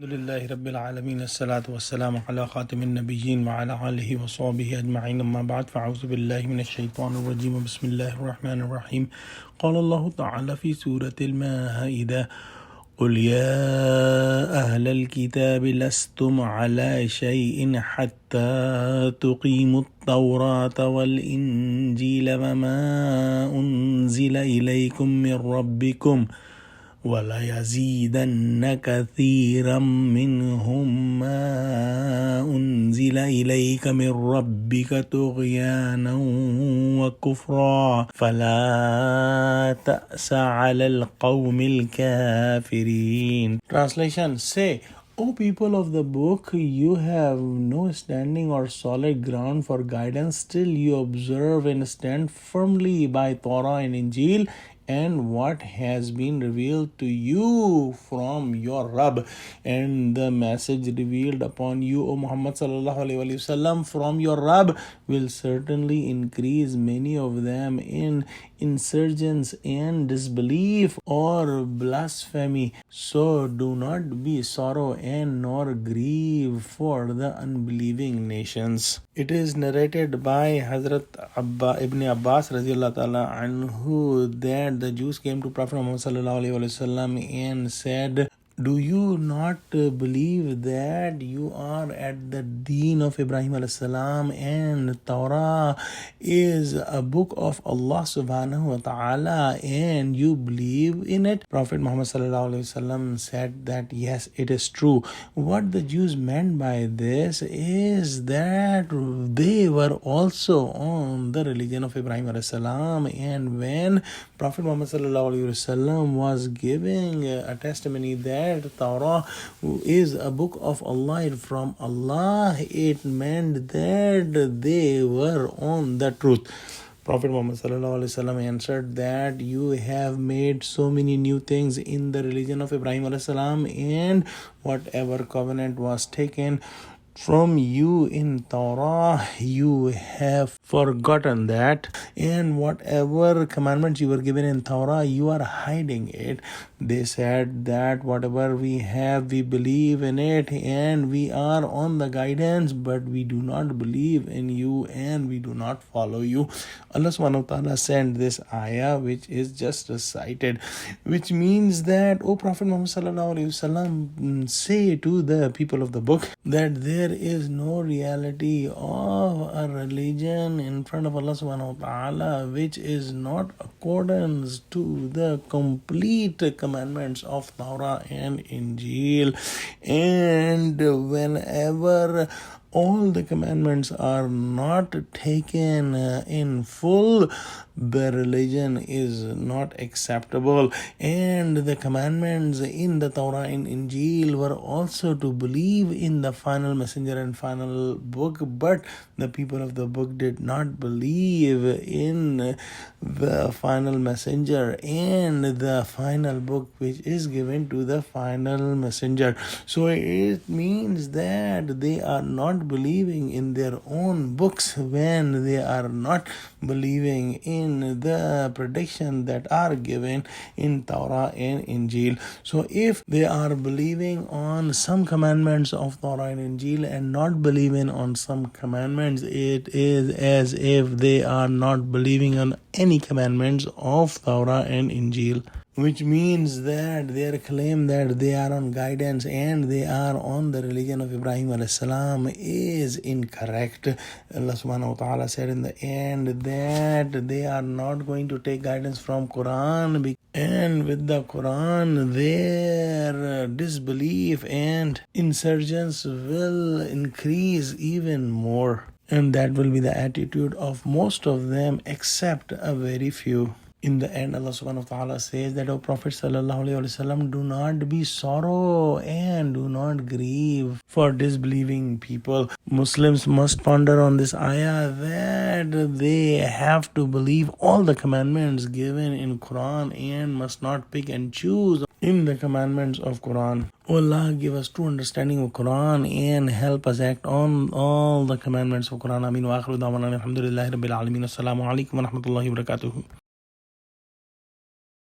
Alhamdulillahi Rabbil Alameen, as-salatu was-salamu ala khatimin nabiyyin wa ala alihi wa sahbihi ajma'in, amma ba'd, fa'awzu billahi minash shaitanir rajim, wa bismillahir rahmanir rahim. Qala Allahu ta'ala fi Surah Al-Maeda, قل يا أهل الكتاب لستم على شيء حتى تقيموا التوراة والإنجيل وما أنزل إليكم من ربكم وَلَيَزِيدَنَّ كَثِيرًا مِّنْهُم مَّا أُنزِلَ إِلَيْكَ مِن رَّبِّكَ طُغْيَانًا وَكُفْرًا فَلَا تَأْسَ عَلَى الْقَوْمِ الْكَافِرِينَ. Translation: Say, O people of the book, you have no standing or solid ground for guidance, still you observe and stand firmly by Torah and Injil and what has been revealed to you from your Rabb, and the message revealed upon you, O Muhammad sallallahu alaihi wasallam, from your Rabb will certainly increase many of them in insurgence and disbelief or blasphemy. So do not be sorrow and nor grieve for the unbelieving nations. It is narrated by Hazrat Ibn Abbas radiallahu ta'ala anhu that the Jews came to Prophet Muhammad sallallahu alaihi wasallam and said, do you not believe that you are at the deen of Ibrahim alayhi salam and Torah is a book of Allah subhanahu wa ta'ala and you believe in it? Prophet Muhammad sallallahu alaihi wasallam said that yes, it is true. What the Jews meant by this is that they were also on the religion of Ibrahim alayhi salam, and when Prophet Muhammad sallallahu alaihi wasallam was giving a testimony that Torah is a book of Allah and from Allah, it meant that they were on the truth. Prophet Muhammad sallallahu alaihi wasallam answered that you have made so many new things in the religion of Ibrahim alayhi salam, and whatever covenant was taken from you in Torah, you have forgotten that, and whatever commandments you were given in Torah, you are hiding it. They said that whatever we have, we believe in it and we are on the guidance, but we do not believe in you and we do not follow you. Allah subhanahu wa ta'ala sent this ayah which is just recited, which means that, O Prophet Muhammad sallallahu alaihi wasallam, say to the people of the book that there is no reality of a religion in front of Allah subhanahu wa ta'ala which is not accordance to the complete commandments of Torah and Injil. And whenever all the commandments are not taken in full, the religion is not acceptable. And the commandments in the Torah and Injil were also to believe in the final messenger and final book, but the people of the book did not believe in the final messenger and the final book which is given to the final messenger. So it means that they are not believing in their own books when they are not believing in the prediction that are given in Torah and Injil. So if they are believing on some commandments of Torah and Injil and not believing on some commandments, it is as if they are not believing on any commandments of Torah and Injil, which means that their claim that they are on guidance and they are on the religion of Ibrahim alayhi salam is incorrect. Allah subhanahu wa ta'ala said in the end that they are not going to take guidance from Quran, and with the Quran their disbelief and insurgence will increase even more, and that will be the attitude of most of them except a very few. In the end, Allah subhanahu wa ta'ala says that, O Prophet sallallahu alaihi wasallam, do not be sorrow and do not grieve for disbelieving people. Muslims must ponder on this ayah that they have to believe all the commandments given in Quran and must not pick and choose in the commandments of Quran. O Allah, give us true understanding of Quran and help us act on all the commandments of Quran. Ameen wa akhiru da'wana alhamdulillahi rabbil alameen. Assalamu alaikum wa rahmatullahi wa barakatuhu.